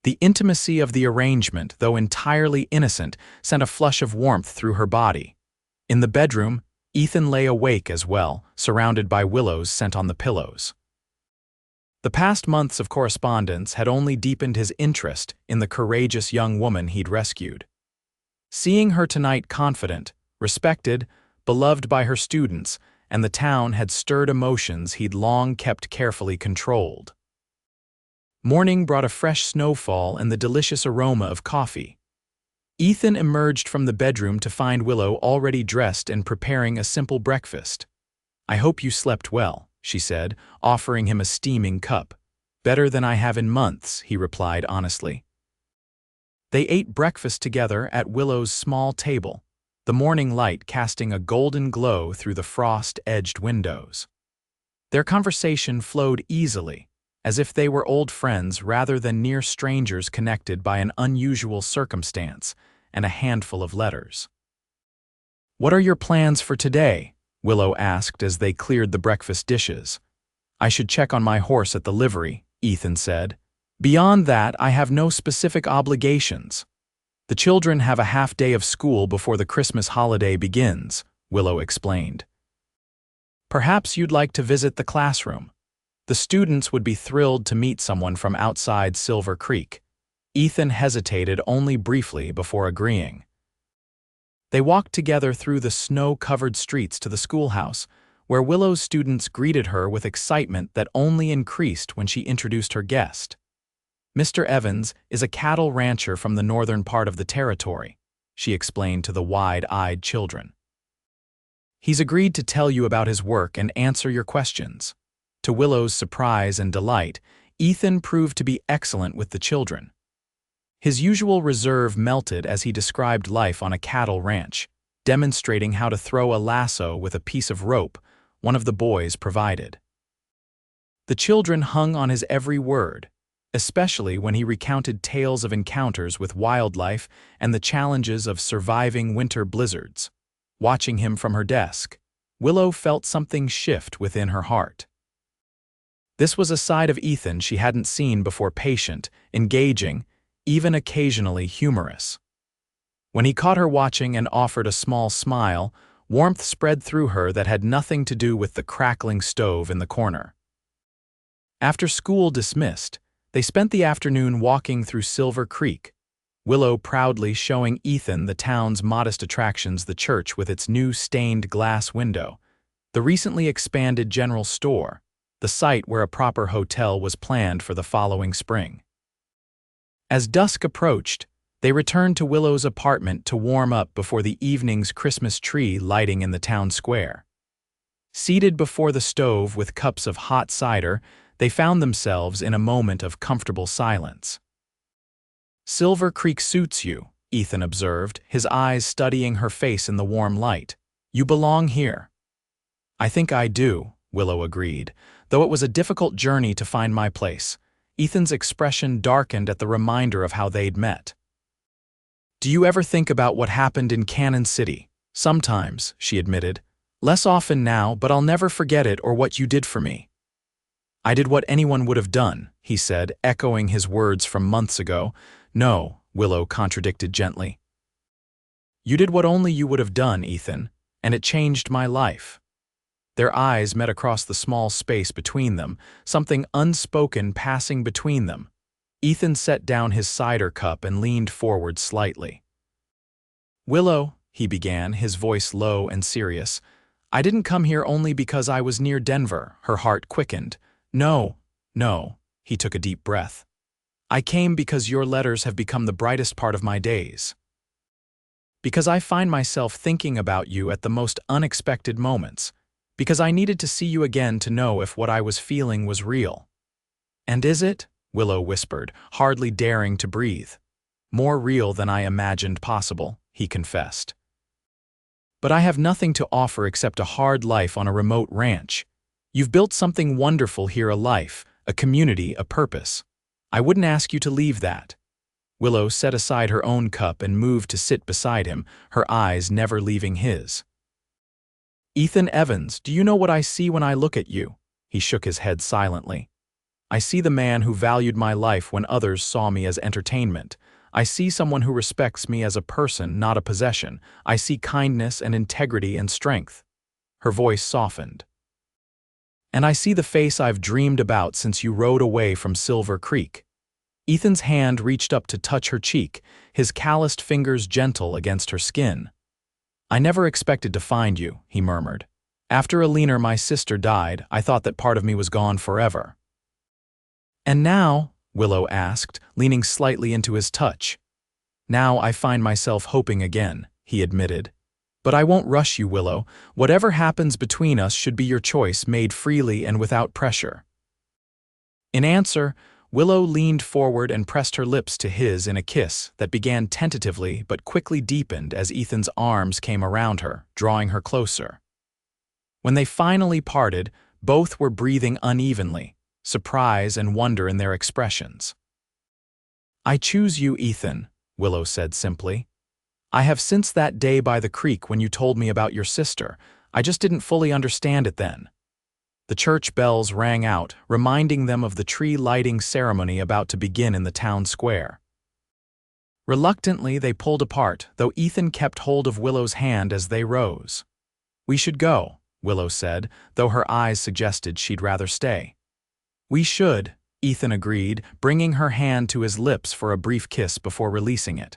The intimacy of the arrangement, though entirely innocent, sent a flush of warmth through her body. In the bedroom, Ethan lay awake as well, surrounded by Willow's scent on the pillows. The past months of correspondence had only deepened his interest in the courageous young woman he'd rescued. Seeing her tonight confident, respected, beloved by her students, and the town had stirred emotions he'd long kept carefully controlled. Morning brought a fresh snowfall and the delicious aroma of coffee. Ethan emerged from the bedroom to find Willow already dressed and preparing a simple breakfast. "I hope you slept well," she said, offering him a steaming cup. "Better than I have in months," he replied honestly. They ate breakfast together at Willow's small table, the morning light casting a golden glow through the frost-edged windows. Their conversation flowed easily, as if they were old friends rather than near strangers connected by an unusual circumstance and a handful of letters. "What are your plans for today?" Willow asked as they cleared the breakfast dishes. "I should check on my horse at the livery," Ethan said. "Beyond that, I have no specific obligations. The children have a half-day of school before the Christmas holiday begins," Willow explained. "Perhaps you'd like to visit the classroom. The students would be thrilled to meet someone from outside Silver Creek." Ethan hesitated only briefly before agreeing. They walked together through the snow-covered streets to the schoolhouse, where Willow's students greeted her with excitement that only increased when she introduced her guest. "Mr. Evans is a cattle rancher from the northern part of the territory," she explained to the wide-eyed children. "He's agreed to tell you about his work and answer your questions." To Willow's surprise and delight, Ethan proved to be excellent with the children. His usual reserve melted as he described life on a cattle ranch, demonstrating how to throw a lasso with a piece of rope one of the boys provided. The children hung on his every word, especially when he recounted tales of encounters with wildlife and the challenges of surviving winter blizzards. Watching him from her desk, Willow felt something shift within her heart. This was a side of Ethan she hadn't seen before: patient, engaging, even occasionally humorous. When he caught her watching and offered a small smile, warmth spread through her that had nothing to do with the crackling stove in the corner. After school dismissed, they spent the afternoon walking through Silver Creek, Willow proudly showing Ethan the town's modest attractions: the church with its new stained glass window, the recently expanded general store, the site where a proper hotel was planned for the following spring. As dusk approached, they returned to Willow's apartment to warm up before the evening's Christmas tree lighting in the town square. Seated before the stove with cups of hot cider, they found themselves in a moment of comfortable silence. "Silver Creek suits you," Ethan observed, his eyes studying her face in the warm light. "You belong here." "I think I do," Willow agreed, though it was a difficult journey to find my place. Ethan's expression darkened at the reminder of how they'd met. "Do you ever think about what happened in Cannon City?" "Sometimes," she admitted. "Less often now, but I'll never forget it or what you did for me." "I did what anyone would have done," he said, echoing his words from months ago. "No," Willow contradicted gently. "You did what only you would have done, Ethan, and it changed my life." Their eyes met across the small space between them, something unspoken passing between them. Ethan set down his cider cup and leaned forward slightly. "Willow," he began, his voice low and serious, "I didn't come here only because I was near Denver." Her heart quickened. No, he took a deep breath. "I came because your letters have become the brightest part of my days. Because I find myself thinking about you at the most unexpected moments. Because I needed to see you again to know if what I was feeling was real." "And is it?" Willow whispered, hardly daring to breathe. "More real than I imagined possible," he confessed. "But I have nothing to offer except a hard life on a remote ranch. You've built something wonderful here: a life, a community, a purpose. I wouldn't ask you to leave that." Willow set aside her own cup and moved to sit beside him, her eyes never leaving his. "Ethan Evans, do you know what I see when I look at you?" He shook his head silently. "I see the man who valued my life when others saw me as entertainment. I see someone who respects me as a person, not a possession. I see kindness and integrity and strength." Her voice softened. "And I see the face I've dreamed about since you rode away from Silver Creek." Ethan's hand reached up to touch her cheek, his calloused fingers gentle against her skin. "I never expected to find you," he murmured. "After Alina, my sister, died, I thought that part of me was gone forever." "And now?" Willow asked, leaning slightly into his touch. Now I find myself hoping again, he admitted. But I won't rush you, Willow. Whatever happens between us should be your choice, made freely and without pressure. In answer, Willow leaned forward and pressed her lips to his in a kiss that began tentatively but quickly deepened as Ethan's arms came around her, drawing her closer. When they finally parted, both were breathing unevenly, surprise and wonder in their expressions. "I choose you, Ethan," Willow said simply. "I have since that day by the creek when you told me about your sister. I just didn't fully understand it then." The church bells rang out, reminding them of the tree-lighting ceremony about to begin in the town square. Reluctantly, they pulled apart, though Ethan kept hold of Willow's hand as they rose. "We should go," Willow said, though her eyes suggested she'd rather stay. "We should," Ethan agreed, bringing her hand to his lips for a brief kiss before releasing it.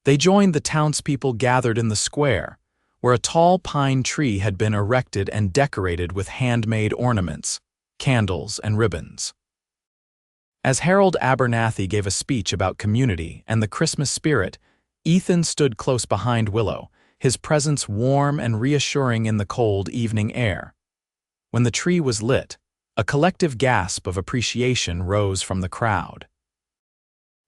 They joined the townspeople gathered in the square, where a tall pine tree had been erected and decorated with handmade ornaments, candles, and ribbons. As Harold Abernathy gave a speech about community and the Christmas spirit, Ethan stood close behind Willow, his presence warm and reassuring in the cold evening air. When the tree was lit, a collective gasp of appreciation rose from the crowd.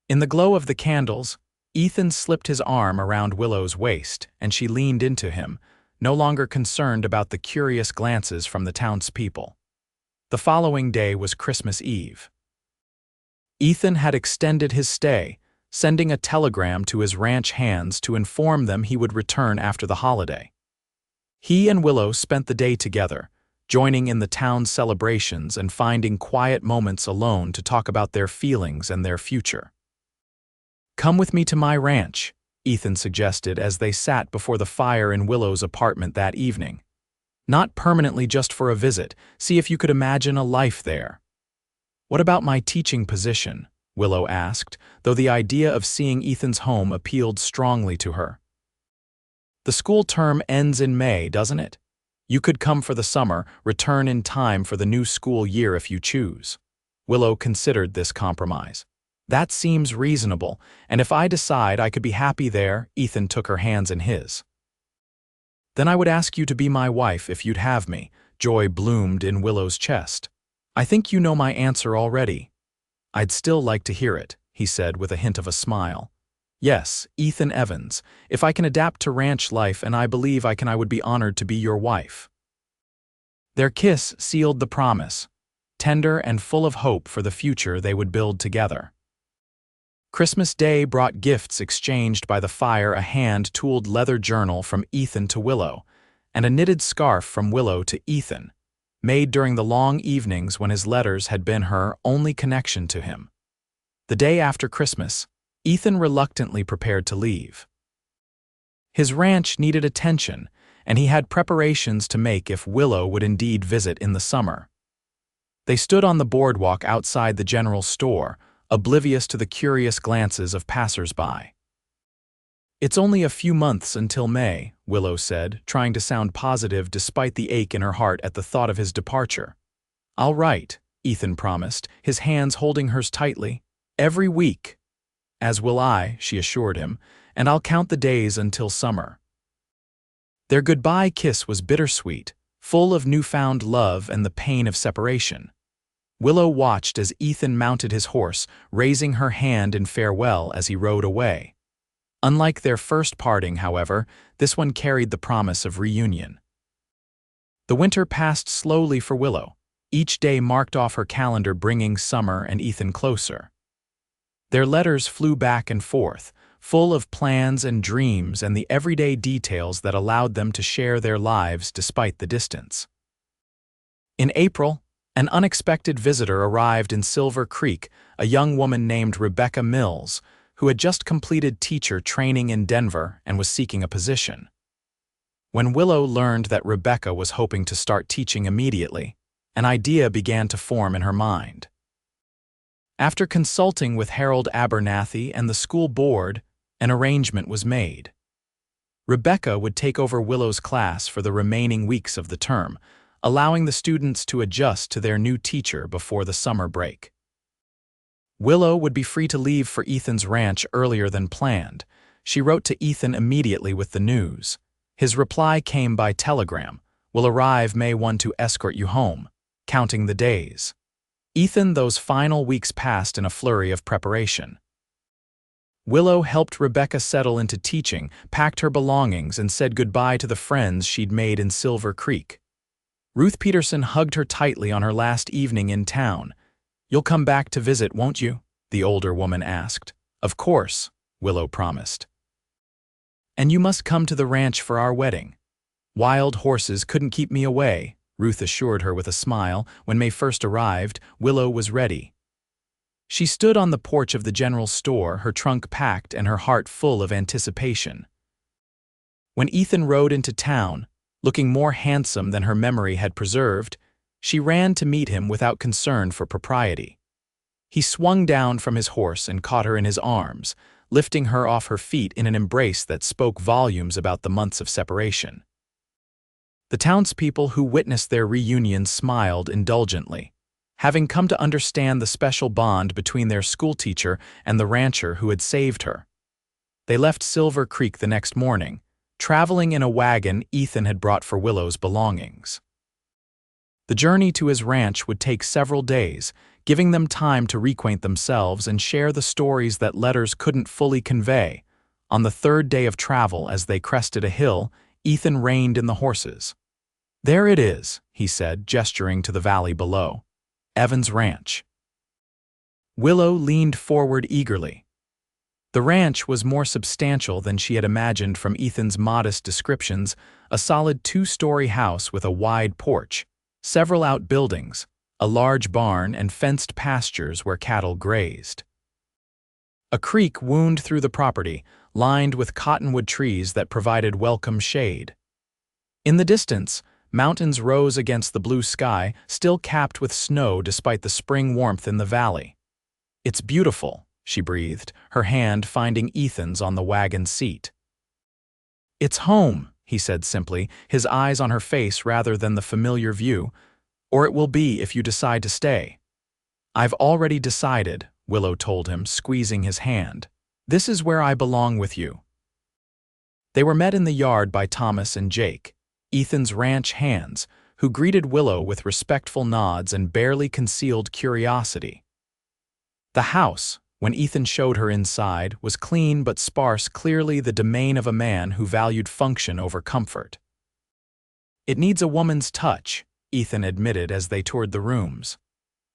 In the glow of the candles, Ethan slipped his arm around Willow's waist, and she leaned into him, no longer concerned about the curious glances from the townspeople. The following day was Christmas Eve. Ethan had extended his stay, sending a telegram to his ranch hands to inform them he would return after the holiday. He and Willow spent the day together, joining in the town's celebrations and finding quiet moments alone to talk about their feelings and their future. "Come with me to my ranch," Ethan suggested as they sat before the fire in Willow's apartment that evening. "Not permanently, just for a visit. See if you could imagine a life there." "What about my teaching position?" Willow asked, though the idea of seeing Ethan's home appealed strongly to her. "The school term ends in May, doesn't it? You could come for the summer, return in time for the new school year if you choose." Willow considered this compromise. "That seems reasonable, and if I decide I could be happy there," Ethan took her hands in his. "Then I would ask you to be my wife if you'd have me," joy bloomed in Willow's chest. "I think you know my answer already." "I'd still like to hear it," he said with a hint of a smile. "Yes, Ethan Evans, if I can adapt to ranch life, and I believe I would be honored to be your wife." Their kiss sealed the promise, tender and full of hope for the future they would build together. Christmas Day brought gifts exchanged by the fire, a hand-tooled leather journal from Ethan to Willow, and a knitted scarf from Willow to Ethan, made during the long evenings when his letters had been her only connection to him. The day after Christmas, Ethan reluctantly prepared to leave. His ranch needed attention, and he had preparations to make if Willow would indeed visit in the summer. They stood on the boardwalk outside the general store, oblivious to the curious glances of passers-by. "It's only a few months until May," Willow said, trying to sound positive despite the ache in her heart at the thought of his departure. "I'll write," Ethan promised, his hands holding hers tightly. "Every week." "As will I," she assured him, "and I'll count the days until summer." Their goodbye kiss was bittersweet, full of newfound love and the pain of separation. Willow watched as Ethan mounted his horse, raising her hand in farewell as he rode away. Unlike their first parting, however, this one carried the promise of reunion. The winter passed slowly for Willow, each day marked off her calendar, bringing summer and Ethan closer. Their letters flew back and forth, full of plans and dreams and the everyday details that allowed them to share their lives despite the distance. In April, an unexpected visitor arrived in Silver Creek, a young woman named Rebecca Mills, who had just completed teacher training in Denver and was seeking a position. When Willow learned that Rebecca was hoping to start teaching immediately, an idea began to form in her mind. After consulting with Harold Abernathy and the school board, an arrangement was made. Rebecca would take over Willow's class for the remaining weeks of the term, allowing the students to adjust to their new teacher before the summer break. Willow would be free to leave for Ethan's ranch earlier than planned. She wrote to Ethan immediately with the news. His reply came by telegram. "Will arrive May 1 to escort you home." Counting the days. Ethan, those final weeks passed in a flurry of preparation. Willow helped Rebecca settle into teaching, packed her belongings, and said goodbye to the friends she'd made in Silver Creek. Ruth Peterson hugged her tightly on her last evening in town. "You'll come back to visit, won't you?" the older woman asked. "Of course," Willow promised. "And you must come to the ranch for our wedding." "Wild horses couldn't keep me away," Ruth assured her with a smile. When May first arrived, Willow was ready. She stood on the porch of the general store, her trunk packed and her heart full of anticipation. When Ethan rode into town, looking more handsome than her memory had preserved, she ran to meet him without concern for propriety. He swung down from his horse and caught her in his arms, lifting her off her feet in an embrace that spoke volumes about the months of separation. The townspeople who witnessed their reunion smiled indulgently, having come to understand the special bond between their schoolteacher and the rancher who had saved her. They left Silver Creek the next morning, traveling in a wagon Ethan had brought for Willow's belongings. The journey to his ranch would take several days, giving them time to reacquaint themselves and share the stories that letters couldn't fully convey. On the third day of travel, as they crested a hill, Ethan reined in the horses. "There it is," he said, gesturing to the valley below. "Evans Ranch." Willow leaned forward eagerly. The ranch was more substantial than she had imagined from Ethan's modest descriptions, a solid 2-story house with a wide porch, several outbuildings, a large barn, and fenced pastures where cattle grazed. A creek wound through the property, lined with cottonwood trees that provided welcome shade. In the distance, mountains rose against the blue sky, still capped with snow despite the spring warmth in the valley. "It's beautiful," she breathed, her hand finding Ethan's on the wagon seat. "It's home," he said simply, his eyes on her face rather than the familiar view. "Or it will be if you decide to stay." "I've already decided," Willow told him, squeezing his hand. "This is where I belong with you." They were met in the yard by Thomas and Jake, Ethan's ranch hands, who greeted Willow with respectful nods and barely concealed curiosity. The house, when Ethan showed her inside, was clean but sparse, clearly the domain of a man who valued function over comfort. "It needs a woman's touch," Ethan admitted as they toured the rooms.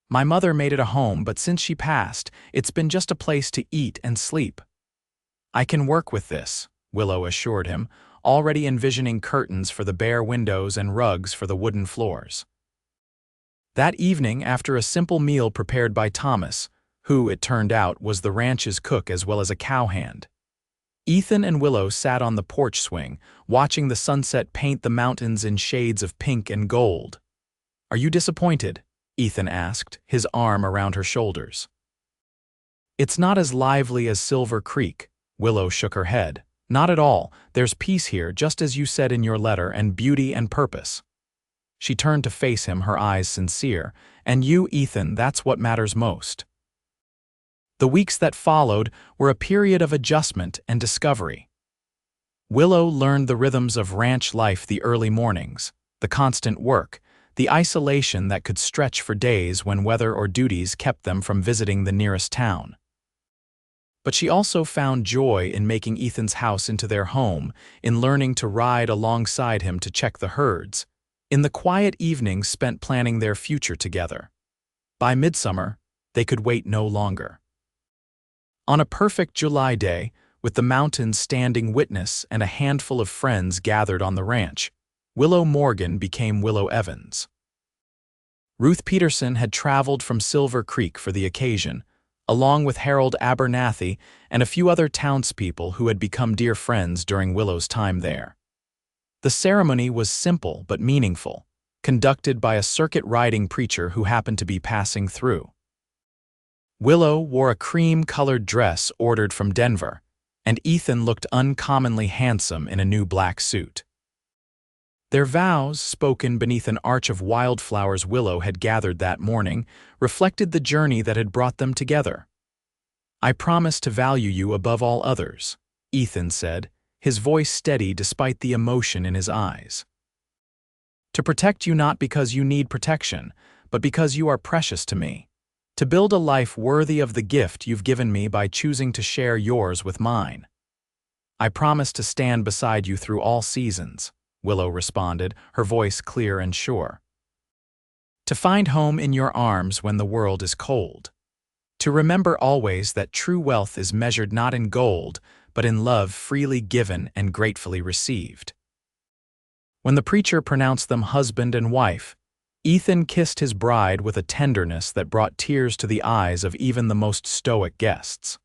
"My mother made it a home, but since she passed, it's been just a place to eat and sleep." "I can work with this," Willow assured him, already envisioning curtains for the bare windows and rugs for the wooden floors. That evening, after a simple meal prepared by Thomas, who, it turned out, was the ranch's cook as well as a cowhand, Ethan and Willow sat on the porch swing, watching the sunset paint the mountains in shades of pink and gold. "Are you disappointed?" Ethan asked, his arm around her shoulders. "It's not as lively as Silver Creek," Willow shook her head. "Not at all. There's peace here, just as you said in your letter, and beauty and purpose." She turned to face him, her eyes sincere. "And you, Ethan, that's what matters most." The weeks that followed were a period of adjustment and discovery. Willow learned the rhythms of ranch life: the early mornings, the constant work, the isolation that could stretch for days when weather or duties kept them from visiting the nearest town. But she also found joy in making Ethan's house into their home, in learning to ride alongside him to check the herds, in the quiet evenings spent planning their future together. By midsummer, they could wait no longer. On a perfect July day, with the mountains standing witness and a handful of friends gathered on the ranch, Willow Morgan became Willow Evans. Ruth Peterson had traveled from Silver Creek for the occasion, along with Harold Abernathy and a few other townspeople who had become dear friends during Willow's time there. The ceremony was simple but meaningful, conducted by a circuit-riding preacher who happened to be passing through. Willow wore a cream-colored dress ordered from Denver, and Ethan looked uncommonly handsome in a new black suit. Their vows, spoken beneath an arch of wildflowers Willow had gathered that morning, reflected the journey that had brought them together. I promise to value you above all others, Ethan said, his voice steady despite the emotion in his eyes. To protect you not because you need protection, but because you are precious to me. To build a life worthy of the gift you've given me by choosing to share yours with mine. I promise to stand beside you through all seasons, Willow responded, her voice clear and sure. To find home in your arms when the world is cold. To remember always that true wealth is measured not in gold, but in love freely given and gratefully received. When the preacher pronounced them husband and wife, Ethan kissed his bride with a tenderness that brought tears to the eyes of even the most stoic guests.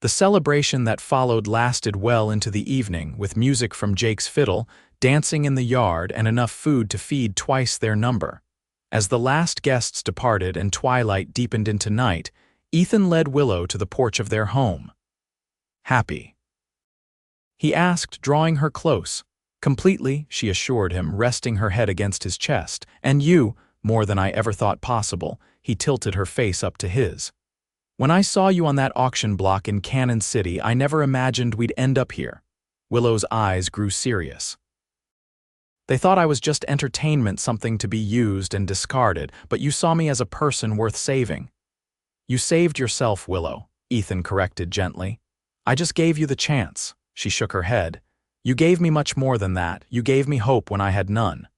The celebration that followed lasted well into the evening, with music from Jake's fiddle, dancing in the yard, and enough food to feed twice their number. As the last guests departed and twilight deepened into night, Ethan led Willow to the porch of their home. Happy? He asked, drawing her close. Completely, she assured him, resting her head against his chest. And you, more than I ever thought possible. He tilted her face up to his. When I saw you on that auction block in Cannon City, I never imagined we'd end up here. Willow's eyes grew serious. They thought I was just entertainment, something to be used and discarded, but you saw me as a person worth saving. You saved yourself, Willow, Ethan corrected gently. I just gave you the chance. She shook her head. You gave me much more than that. You gave me hope when I had none.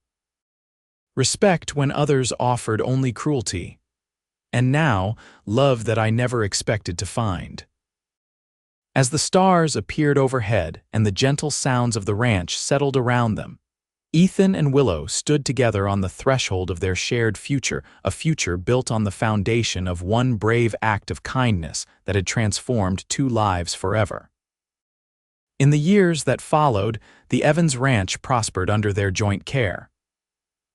Respect when others offered only cruelty. And now, love that I never expected to find. As the stars appeared overhead and the gentle sounds of the ranch settled around them, Ethan and Willow stood together on the threshold of their shared future, a future built on the foundation of one brave act of kindness that had transformed two lives forever. In the years that followed, the Evans Ranch prospered under their joint care.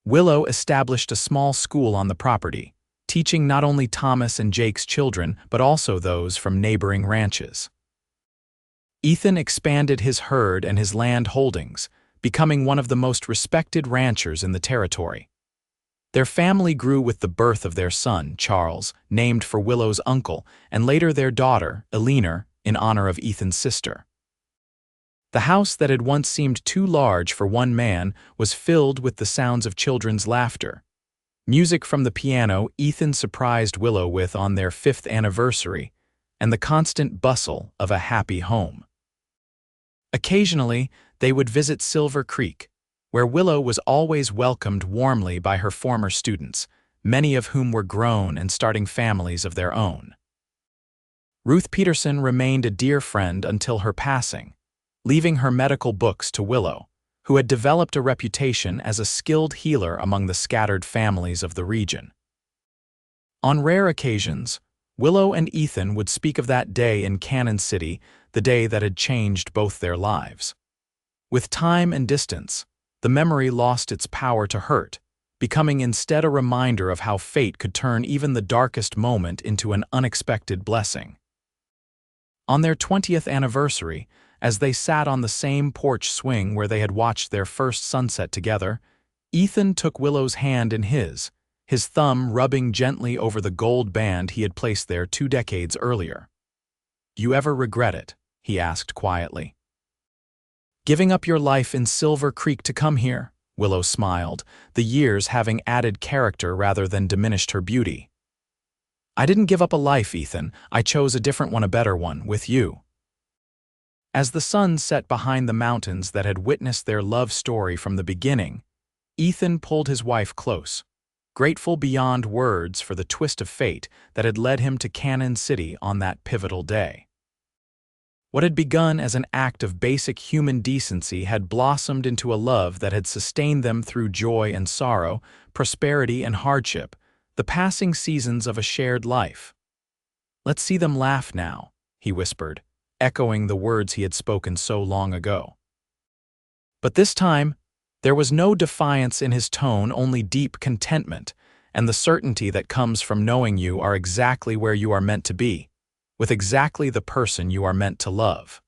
Willow established a small school on the property, teaching not only Thomas and Jake's children, but also those from neighboring ranches. Ethan expanded his herd and his land holdings, becoming one of the most respected ranchers in the territory. Their family grew with the birth of their son, Charles, named for Willow's uncle, and later their daughter, Eleanor, in honor of Ethan's sister. The house that had once seemed too large for one man was filled with the sounds of children's laughter. Music from the piano Ethan surprised Willow with on their 5th anniversary, and the constant bustle of a happy home. Occasionally, they would visit Silver Creek, where Willow was always welcomed warmly by her former students, many of whom were grown and starting families of their own. Ruth Peterson remained a dear friend until her passing, leaving her medical books to Willow, who had developed a reputation as a skilled healer among the scattered families of the region. On rare occasions, Willow and Ethan would speak of that day in Cannon City, the day that had changed both their lives. With time and distance, the memory lost its power to hurt, becoming instead a reminder of how fate could turn even the darkest moment into an unexpected blessing. On their 20th anniversary, as they sat on the same porch swing where they had watched their first sunset together, Ethan took Willow's hand in his thumb rubbing gently over the gold band he had placed there 2 decades earlier. "You ever regret it?" he asked quietly. "Giving up your life in Silver Creek to come here?" Willow smiled, the years having added character rather than diminished her beauty. "I didn't give up a life, Ethan. I chose a different one, a better one, with you." As the sun set behind the mountains that had witnessed their love story from the beginning, Ethan pulled his wife close, grateful beyond words for the twist of fate that had led him to Cannon City on that pivotal day. What had begun as an act of basic human decency had blossomed into a love that had sustained them through joy and sorrow, prosperity and hardship, the passing seasons of a shared life. "Let's see them laugh now," he whispered, echoing the words he had spoken so long ago. But this time, there was no defiance in his tone, only deep contentment, and the certainty that comes from knowing you are exactly where you are meant to be, with exactly the person you are meant to love.